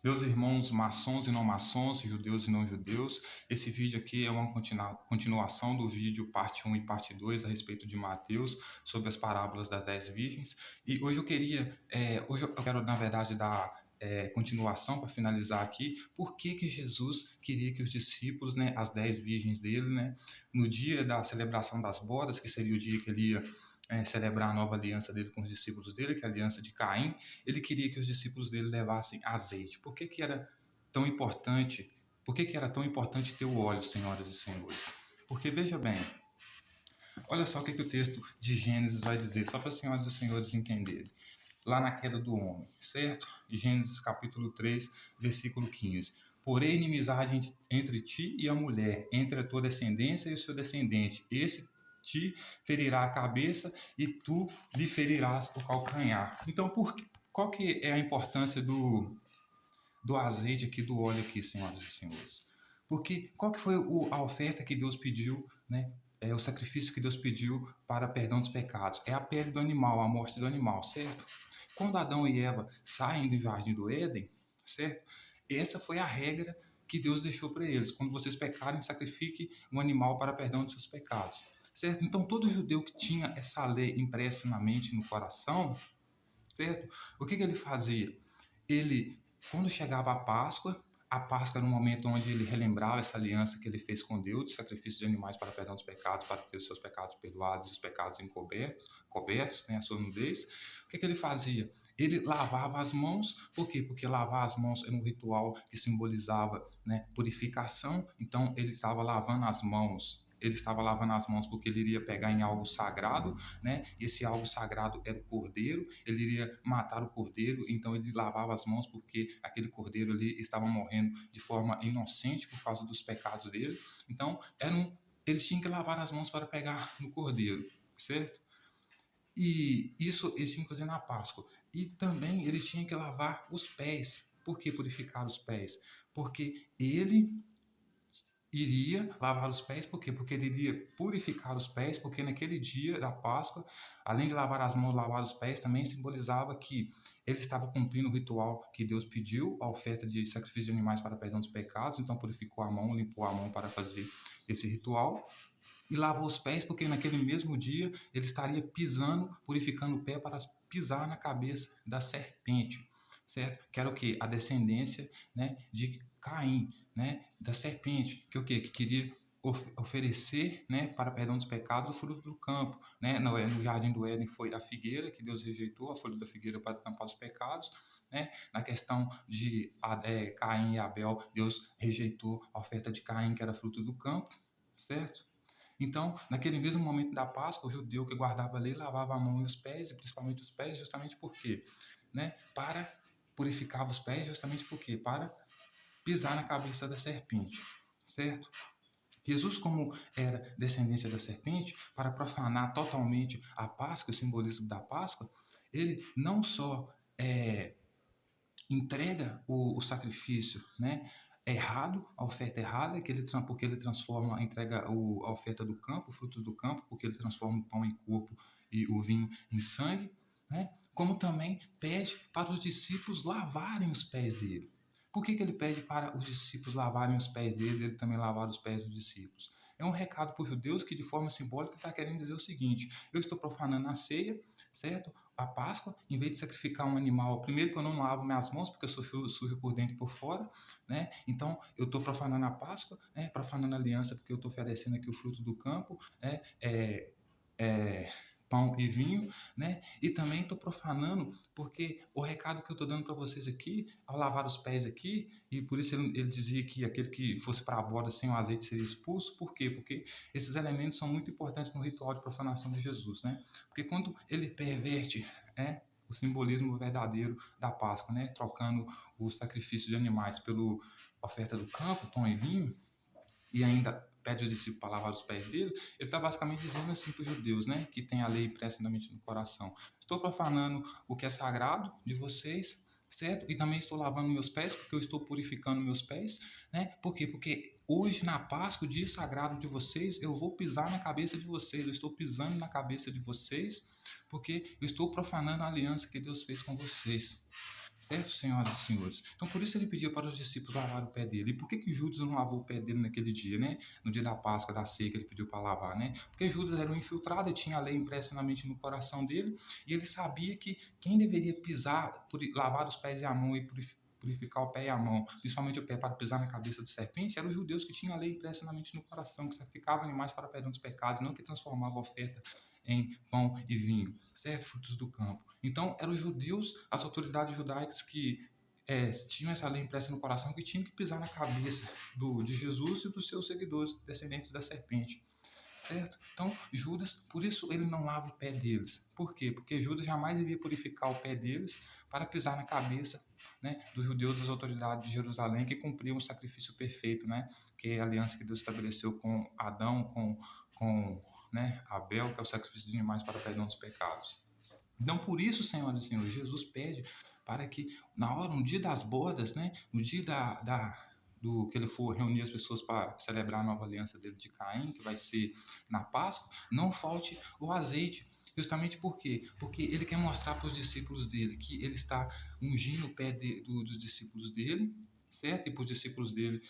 Meus irmãos maçons e não maçons, judeus e não judeus, esse vídeo aqui é uma continuação do vídeo parte 1 e parte 2 a respeito de Mateus, sobre as parábolas das 10 virgens. E hoje eu quero, na verdade, dar continuação para finalizar aqui, por que Jesus queria que os discípulos, né, as 10 virgens dele, né, no dia da celebração das bodas, que seria o dia que ele ia celebrar a nova aliança dele com os discípulos dele, que é a aliança de Caim, ele queria que os discípulos dele levassem azeite. Por que era tão importante? Por que era tão importante ter o óleo, senhoras e senhores? Porque veja bem, olha só o que o texto de Gênesis vai dizer, só para as senhoras e senhores entenderem. Lá na queda do homem, certo? Gênesis capítulo 3, versículo 15. Porém, inimizade entre ti e a mulher, entre a tua descendência e o seu descendente. Esse te ferirá a cabeça e tu lhe ferirás o calcanhar. Então, qual que é a importância do azeite aqui, do óleo aqui, senhoras e senhores? Porque qual que foi a oferta que Deus pediu, né? O sacrifício que Deus pediu para perdão dos pecados? É a pele do animal, a morte do animal, certo? Quando Adão e Eva saem do jardim do Éden, certo? Essa foi a regra que Deus deixou para eles. Quando vocês pecarem, sacrifique um animal para perdão dos seus pecados, certo? Então, todo judeu que tinha essa lei impressa na mente, no coração, certo? O que ele fazia? Ele, quando chegava a Páscoa era um momento onde ele relembrava essa aliança que ele fez com Deus, de sacrifício de animais para perdão dos pecados, para ter os seus pecados perdoados e os pecados cobertos, né, a sua nudez. O que ele fazia? Ele lavava as mãos, por quê? Porque lavar as mãos era um ritual que simbolizava, né, purificação, então ele estava lavando as mãos. Ele estava lavando as mãos porque ele iria pegar em algo sagrado, né? Esse algo sagrado era o cordeiro, ele iria matar o cordeiro, então ele lavava as mãos porque aquele cordeiro ali estava morrendo de forma inocente por causa dos pecados dele. Então, ele tinha que lavar as mãos para pegar no cordeiro, certo? E isso ele tinha que fazer na Páscoa. E também ele tinha que lavar os pés. Por que purificar os pés? Porque ele iria lavar os pés, por quê? Porque ele iria purificar os pés, porque naquele dia da Páscoa, além de lavar as mãos, lavar os pés, também simbolizava que ele estava cumprindo o ritual que Deus pediu, a oferta de sacrifício de animais para perdão dos pecados, então purificou a mão, limpou a mão para fazer esse ritual. E lavou os pés, porque naquele mesmo dia ele estaria pisando, purificando o pé para pisar na cabeça da serpente, certo? Que era o quê? A descendência, né, de Caim, né, da serpente, que o quê? Que queria oferecer, né, para perdão dos pecados o fruto do campo, né? No jardim do Éden foi a figueira que Deus rejeitou, a folha da figueira para tampar os pecados, né? Na questão de Caim e Abel, Deus rejeitou a oferta de Caim, que era fruto do campo, certo? Então, naquele mesmo momento da Páscoa, o judeu que guardava a lei lavava a mão e os pés, e principalmente os pés, justamente por quê? Né? Para purificar os pés, justamente por quê? Para pisar na cabeça da serpente, certo? Jesus, como era descendência da serpente, para profanar totalmente a Páscoa, o simbolismo da Páscoa, ele não só entrega o sacrifício, né, errado, a oferta errada, porque ele transforma, entrega a oferta do campo, frutos do campo, porque ele transforma o pão em corpo e o vinho em sangue, né? Como também pede para os discípulos lavarem os pés dele. Por que ele pede para os discípulos lavarem os pés dele e ele também lavar os pés dos discípulos? É um recado para os judeus que, de forma simbólica, está querendo dizer o seguinte: eu estou profanando a ceia, certo? A Páscoa, em vez de sacrificar um animal, primeiro que eu não lavo minhas mãos, porque eu sou sujo por dentro e por fora, né? Então, eu estou profanando a Páscoa, né? Profanando a aliança, porque eu estou oferecendo aqui o fruto do campo, né? Pão e vinho, né? E também estou profanando, porque o recado que eu estou dando para vocês aqui, ao lavar os pés aqui, e por isso ele dizia que aquele que fosse para a boda sem o azeite seria expulso. Por quê? Porque esses elementos são muito importantes no ritual de profanação de Jesus, né? Porque quando ele perverte, o simbolismo verdadeiro da Páscoa, né? Trocando o sacrifício de animais pela oferta do campo, pão e vinho, e ainda pede os discípulos para lavar os pés dele, ele está basicamente dizendo assim para os judeus, né, que tem a lei impressa na mente no coração: estou profanando o que é sagrado de vocês, certo? E também estou lavando meus pés, porque eu estou purificando meus pés, né? Por quê? Porque hoje na Páscoa, o dia sagrado de vocês, eu vou pisar na cabeça de vocês, eu estou pisando na cabeça de vocês, porque eu estou profanando a aliança que Deus fez com vocês, Certo, senhoras e senhores? Então, por isso ele pediu para os discípulos lavar o pé dele. E por que Judas não lavou o pé dele naquele dia, né? No dia da Páscoa, da ceia, que ele pediu para lavar, né? Porque Judas era um infiltrado, ele tinha a lei impressa na mente e no coração dele, e ele sabia que quem deveria pisar, lavar os pés e a mão e purificar o pé e a mão, principalmente o pé para pisar na cabeça de serpente, eram os judeus que tinham a lei impressa na mente e no coração, que sacrificavam animais para perdão dos pecados, não que transformava a oferta em pão e vinho, certo? Frutos do campo. Então, eram os judeus, as autoridades judaicas que tinham essa lei impressa no coração, que tinham que pisar na cabeça de Jesus e dos seus seguidores, descendentes da serpente. Certo? Então, Judas, por isso ele não lava o pé deles. Por quê? Porque Judas jamais iria purificar o pé deles para pisar na cabeça, né, dos judeus, das autoridades de Jerusalém, que cumpriam o sacrifício perfeito, né, que é a aliança que Deus estabeleceu com Adão, com né, Abel, que é o sacrifício de animais para o perdão dos pecados. Então, por isso, senhoras e senhores, Jesus pede para que, na hora, no dia das bodas, né, no dia do que ele for reunir as pessoas para celebrar a nova aliança dele de Caim, que vai ser na Páscoa, não falte o azeite. Justamente por quê? Porque ele quer mostrar para os discípulos dele que ele está ungindo o pé dos discípulos dele, certo? E para os discípulos dele,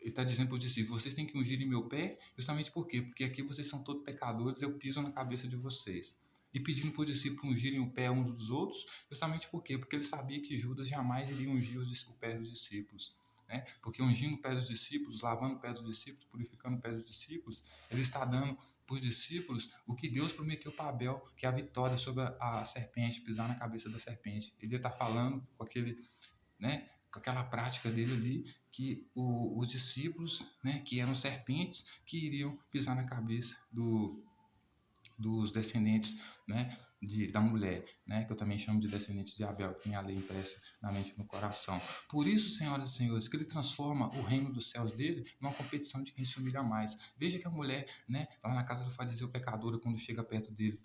ele está dizendo para os discípulos: vocês têm que ungir em meu pé, justamente por quê? Porque aqui vocês são todos pecadores, eu piso na cabeça de vocês. E pedindo para os discípulos ungirem o pé uns dos outros, justamente por quê? Porque ele sabia que Judas jamais iria ungir o pé dos discípulos. Né? Porque ungindo o pé dos discípulos, lavando o pé dos discípulos, purificando o pé dos discípulos, ele está dando para os discípulos o que Deus prometeu para Abel, que é a vitória sobre a serpente, pisar na cabeça da serpente. Ele está falando com aquele, né, com aquela prática dele ali, que os discípulos, né, que eram serpentes, que iriam pisar na cabeça dos descendentes, né, da mulher, né, que eu também chamo de descendentes de Abel, que tem a lei impressa na mente e no coração. Por isso, senhoras e senhores, que ele transforma o reino dos céus dele numa competição de quem se humilha mais. Veja que a mulher, né, lá na casa do fariseu pecadora, quando chega perto dele,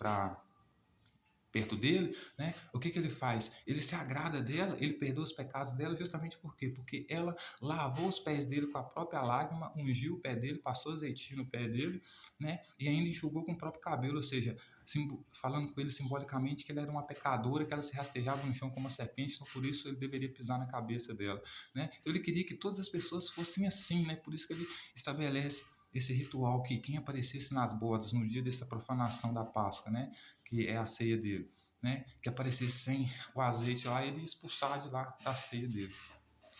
né? O que ele faz? Ele se agrada dela, ele perdoa os pecados dela, justamente por quê? Porque ela lavou os pés dele com a própria lágrima, ungiu o pé dele, passou azeitinho no pé dele, né? E ainda enxugou com o próprio cabelo, ou seja, falando com ele simbolicamente que ele era uma pecadora, que ela se rastejava no chão como uma serpente, então por isso ele deveria pisar na cabeça dela, né? Então ele queria que todas as pessoas fossem assim, né? Por isso que ele estabelece esse ritual, que quem aparecesse nas bodas no dia dessa profanação da Páscoa, né, que é a ceia dele, né, que aparecesse sem o azeite lá, ele ia expulsar de lá da ceia dele.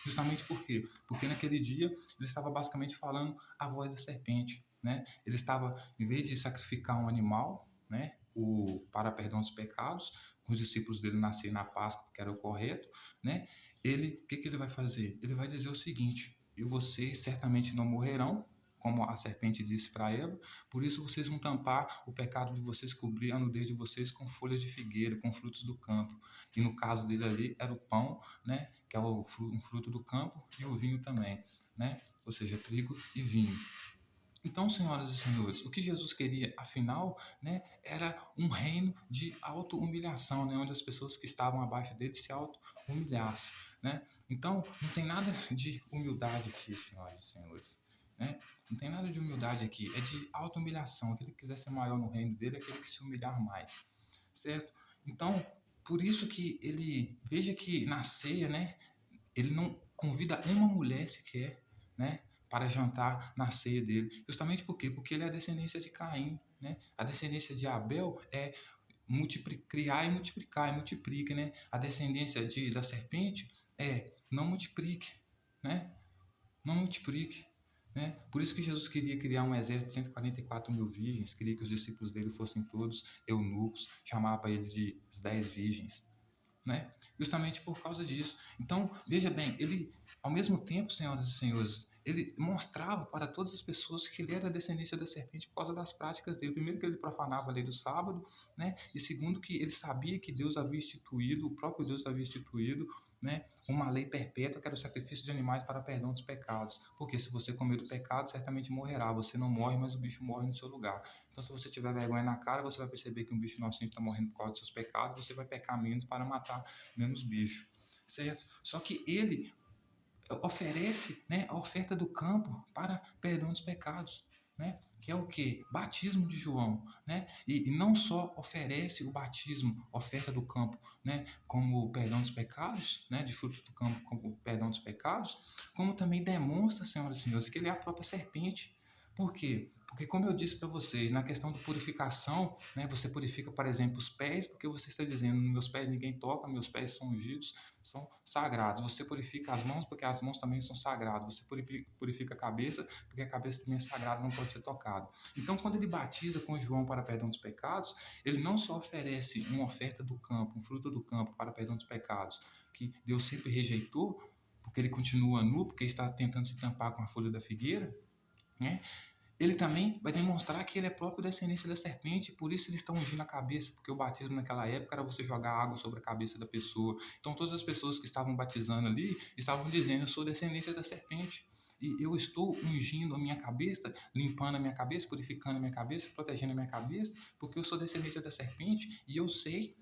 Justamente por quê? Porque naquele dia ele estava basicamente falando a voz da serpente, né? Ele estava, em vez de sacrificar um animal, né, para perdão dos pecados, com os discípulos dele nascer na Páscoa, que era o correto, né? O que ele vai fazer? Ele vai dizer o seguinte: e vocês certamente não morrerão, como a serpente disse para Eva, por isso vocês vão tampar o pecado de vocês, cobrir a nudez de vocês com folhas de figueira, com frutos do campo. E no caso dele ali era o pão, né, que é um fruto do campo, e o vinho também, né, ou seja, trigo e vinho. Então, senhoras e senhores, o que Jesus queria, afinal, né, era um reino de auto-humilhação, né, onde as pessoas que estavam abaixo dele se auto-humilhassem. Né? Então, não tem nada de humildade aqui, senhoras e senhores. Né? Não tem nada de humildade aqui, é de auto-humilhação. Aquele que quiser ser maior no reino dele é aquele que se humilhar mais. Certo? Então, por isso que ele, veja que na ceia, né, ele não convida uma mulher sequer, né, para jantar na ceia dele. Justamente por quê? Porque ele é a descendência de Caim, né? A descendência de Abel é criar e multiplicar, e multiplica, né? A descendência da serpente é não multiplique, né? Não multiplique. Né? Por isso que Jesus queria criar um exército de 144 mil virgens, queria que os discípulos dele fossem todos eunucos, chamava ele de 10 virgens. Né? Justamente por causa disso. Então, veja bem, ele, ao mesmo tempo, senhoras e senhores, ele mostrava para todas as pessoas que ele era a descendência da serpente por causa das práticas dele. Primeiro, que ele profanava a lei do sábado, né? E segundo, que ele sabia que Deus havia instituído, o próprio Deus havia instituído, né, uma lei perpétua, que era o sacrifício de animais para perdão dos pecados. Porque se você comer do pecado, certamente morrerá. Você não morre, mas o bicho morre no seu lugar. Então, se você tiver vergonha na cara, você vai perceber que um bicho inocente está morrendo por causa dos seus pecados, você vai pecar menos para matar menos bicho. Certo? Só que ele oferece, né, a oferta do campo para perdão dos pecados. né? Que é o quê? Batismo de João, né? E não só oferece o batismo, oferta do campo, né? Como perdão dos pecados, né? De frutos do campo, como perdão dos pecados, como também demonstra, senhoras e senhores, que ele é a própria serpente. Por quê? Porque, como eu disse para vocês, na questão de purificação, né, você purifica, por exemplo, os pés, porque você está dizendo, meus pés ninguém toca, meus pés são ungidos, são sagrados. Você purifica as mãos, porque as mãos também são sagradas. Você purifica a cabeça, porque a cabeça também é sagrada, não pode ser tocada. Então, quando ele batiza com João para perdão dos pecados, ele não só oferece uma oferta do campo, um fruto do campo para perdão dos pecados, que Deus sempre rejeitou, porque ele continua nu, porque está tentando se tampar com a folha da figueira, né? Ele também vai demonstrar que ele é próprio descendência da serpente, por isso eles estão ungindo a cabeça, porque o batismo naquela época era você jogar água sobre a cabeça da pessoa. Então todas as pessoas que estavam batizando ali estavam dizendo, eu sou descendência da serpente. E eu estou ungindo a minha cabeça, limpando a minha cabeça, purificando a minha cabeça, protegendo a minha cabeça, porque eu sou descendência da serpente e eu sei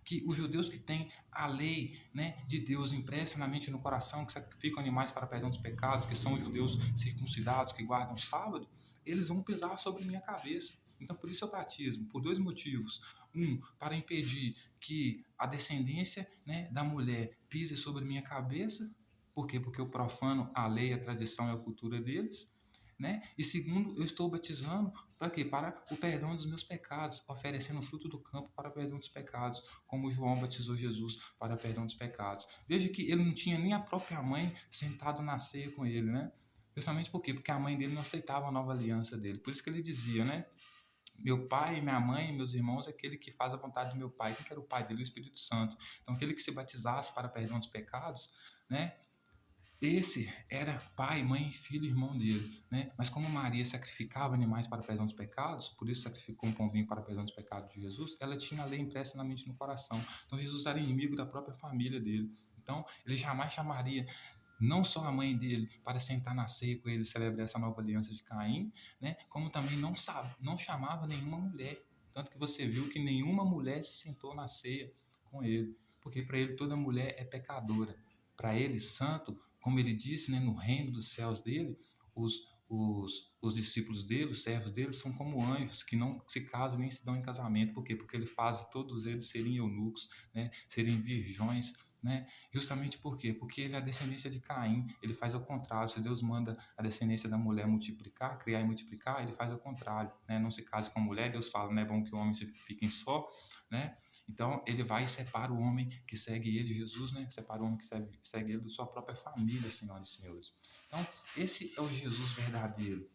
que os judeus que têm a lei, né, de Deus impressa na mente e no coração, que sacrificam animais para perdão dos pecados, que são os judeus circuncidados, que guardam o sábado, eles vão pesar sobre minha cabeça. Então, por isso eu batismo, por dois motivos. Um, para impedir que a descendência, né, da mulher pise sobre minha cabeça. Por quê? Porque eu profano a lei, a tradição e a cultura deles. Né? E segundo, eu estou batizando para quê? Para o perdão dos meus pecados, oferecendo o fruto do campo para o perdão dos pecados, como João batizou Jesus para o perdão dos pecados. Veja que ele não tinha nem a própria mãe sentado na ceia com ele, né? Justamente por quê? Porque a mãe dele não aceitava a nova aliança dele. Por isso que ele dizia, né? Meu pai, minha mãe, meus irmãos, é aquele que faz a vontade do meu pai. Quem que era o pai dele? O Espírito Santo. Então, aquele que se batizasse para perdão dos pecados, né? Esse era pai, mãe, filho e irmão dele, né? Mas como Maria sacrificava animais para perdão dos pecados, por isso sacrificou um pombinho para perdão dos pecados de Jesus, ela tinha a lei impressa na mente e no coração. Então Jesus era inimigo da própria família dele. Então ele jamais chamaria não só a mãe dele para sentar na ceia com ele e celebrar essa nova aliança de Caim, né? Como também não chamava nenhuma mulher. Tanto que você viu que nenhuma mulher se sentou na ceia com ele, porque para ele toda mulher é pecadora. Para ele, santo, como ele disse, né, no reino dos céus dele, os discípulos dele, os servos dele, são como anjos que não se casam nem se dão em casamento. Por quê? Porque ele faz todos eles serem eunucos, né, serem virgões, né? Justamente por quê? Porque ele é a descendência de Caim, ele faz ao contrário. Se Deus manda a descendência da mulher multiplicar, criar e multiplicar, ele faz ao contrário, né? Não se case com a mulher, Deus fala, não é bom que o homem fiquem só, né? Então, ele vai e separa o homem que segue ele, Jesus, né? Separa o homem que segue ele da sua própria família, senhoras e senhores. Então, esse é o Jesus verdadeiro,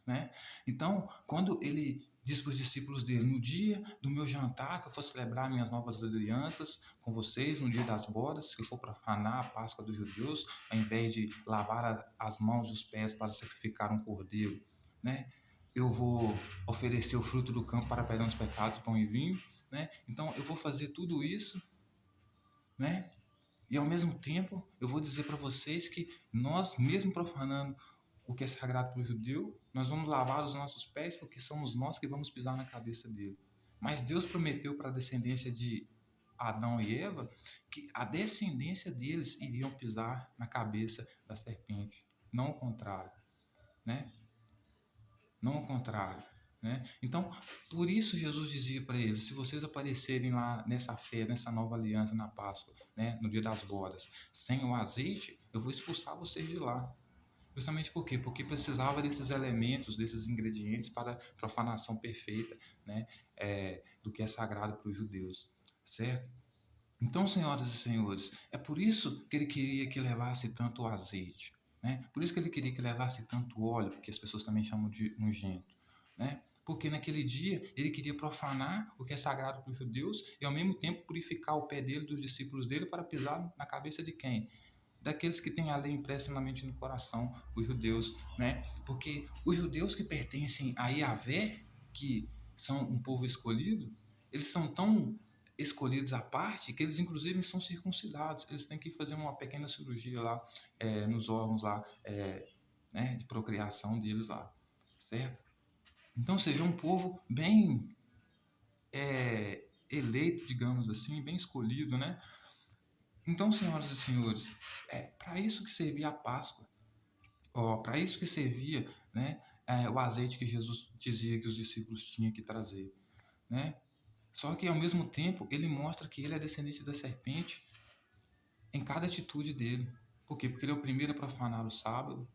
né? Então, quando ele diz para os discípulos dele, no dia do meu jantar, que eu for celebrar minhas novas alianças com vocês, no dia das bodas, que eu for profanar a Páscoa dos judeus, ao invés de lavar as mãos e os pés para sacrificar um cordeiro, né? Eu vou oferecer o fruto do campo para perdão dos pecados, pão e vinho, né? Então, eu vou fazer tudo isso, né? E ao mesmo tempo, eu vou dizer para vocês que nós, mesmo profanando o que é sagrado para o judeu, nós vamos lavar os nossos pés porque somos nós que vamos pisar na cabeça dele. Mas Deus prometeu para a descendência de Adão e Eva que a descendência deles iriam pisar na cabeça da serpente, não o contrário, né? Não o contrário, né? Então, por isso Jesus dizia para eles, se vocês aparecerem lá nessa fé, nessa nova aliança na Páscoa, né, no dia das bodas, sem o azeite, eu vou expulsar vocês de lá. Justamente por quê? Porque precisava desses elementos, desses ingredientes para a profanação perfeita, né, do que é sagrado para os judeus, certo? Então, senhoras e senhores, é por isso que ele queria que levasse tanto azeite, né? Por isso que ele queria que levasse tanto óleo, que as pessoas também chamam de ungento, né? Porque naquele dia ele queria profanar o que é sagrado para os judeus e ao mesmo tempo purificar o pé dele, dos discípulos dele, para pisar na cabeça de quem? Daqueles que têm a lei impressa na mente e no coração, os judeus, né? Porque os judeus que pertencem a Yahvé, que são um povo escolhido, eles são tão escolhidos à parte que eles inclusive são circuncidados. Eles têm que fazer uma pequena cirurgia lá nos órgãos lá, né, de procriação deles lá, certo? Então seja um povo bem eleito, digamos assim, bem escolhido, né? Então, senhoras e senhores, é para isso que servia a Páscoa. Para isso que servia, né, o azeite que Jesus dizia que os discípulos tinham que trazer, né? Só que, ao mesmo tempo, ele mostra que ele é descendente da serpente em cada atitude dele. Por quê? Porque ele é o primeiro a profanar o sábado,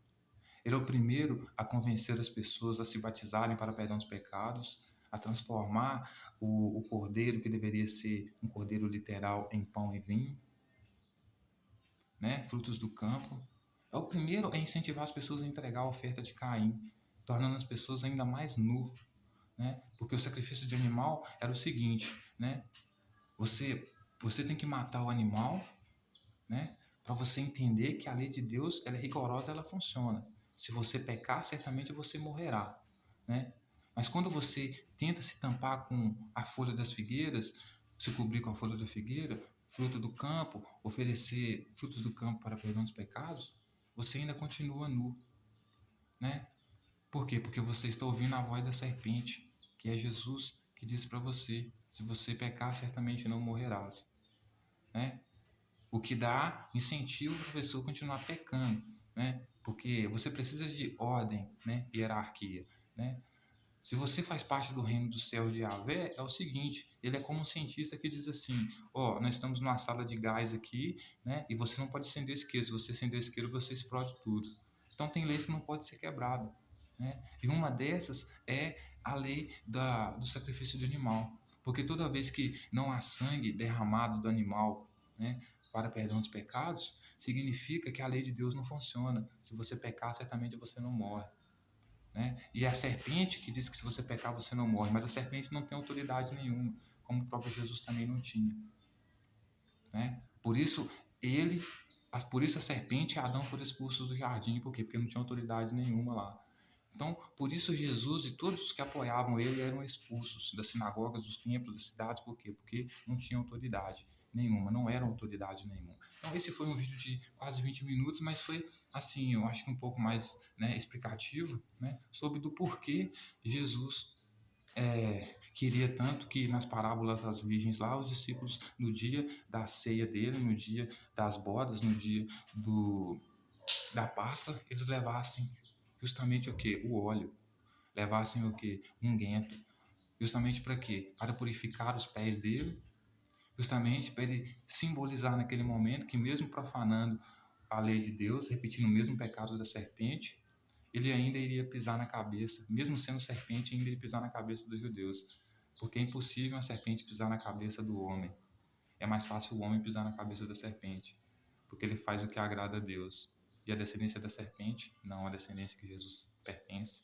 ele é o primeiro a convencer as pessoas a se batizarem para perdão dos pecados, a transformar o cordeiro, que deveria ser um cordeiro literal, em pão e vinho, né? Frutos do campo. É o primeiro a incentivar as pessoas a entregar a oferta de Caim, tornando as pessoas ainda mais nu, né? Porque o sacrifício de animal era o seguinte, né? Você tem que matar o animal, né? Para você entender que a lei de Deus, ela é rigorosa, ela funciona. Se você pecar, certamente você morrerá, né? Mas quando você tenta se tampar com a folha das figueiras, se cobrir com a folha da figueira, fruto do campo, oferecer frutos do campo para perdão dos pecados, você ainda continua nu, né? Por quê? Porque você está ouvindo a voz da serpente, que é Jesus, que diz para você: se você pecar, certamente não morrerás, né? O que dá incentivo para a pessoa continuar pecando, né? Porque você precisa de ordem, né? Hierarquia, né? Se você faz parte do reino do céu de Yahvé, é o seguinte: ele é como um cientista que diz assim: ó, nós estamos numa sala de gás aqui, né? E você não pode acender isqueiro. Se você acender isqueiro, você explode tudo. Então tem leis que não podem ser quebradas, né? E uma dessas é a lei do sacrifício de animal, porque toda vez que não há sangue derramado do animal, né, para perdão dos pecados, significa que a lei de Deus não funciona. Se você pecar, certamente você não morre, né? E a serpente que diz que se você pecar você não morre, mas a serpente não tem autoridade nenhuma, como o próprio Jesus também não tinha, né? Por isso ele, por isso a serpente e Adão foram expulsos do jardim, por quê? Porque não tinha autoridade nenhuma lá. Então, por isso Jesus e todos os que apoiavam ele eram expulsos das sinagogas, dos templos, das cidades. Por quê? Porque não tinham autoridade nenhuma, não eram autoridade nenhuma. Então, esse foi um vídeo de quase 20 minutos, mas foi, assim, eu acho que um pouco mais, né, explicativo, né, sobre do porquê Jesus queria tanto que nas parábolas das virgens lá, os discípulos, no dia da ceia dele, no dia das bodas, no dia da Páscoa, eles levassem justamente o que? O óleo. Levassem o que? Unguento. Justamente para quê? Para purificar os pés dele, justamente para ele simbolizar naquele momento que, mesmo profanando a lei de Deus, repetindo o mesmo pecado da serpente, ele ainda iria pisar na cabeça, mesmo sendo serpente, ainda iria pisar na cabeça dos judeus. Porque é impossível uma serpente pisar na cabeça do homem. É mais fácil o homem pisar na cabeça da serpente, porque ele faz o que agrada a Deus. E a descendência da serpente, não a descendência que Jesus pertence,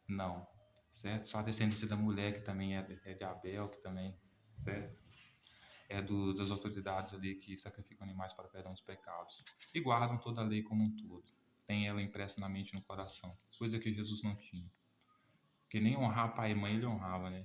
não, certo? Só a descendência da mulher, que também é de Abel, que também, certo? É das autoridades ali que sacrificam animais para perdão dos pecados. E guardam toda a lei como um todo. Tem ela impressa na mente e no coração, coisa que Jesus não tinha. Porque nem honrar pai e mãe ele honrava, né?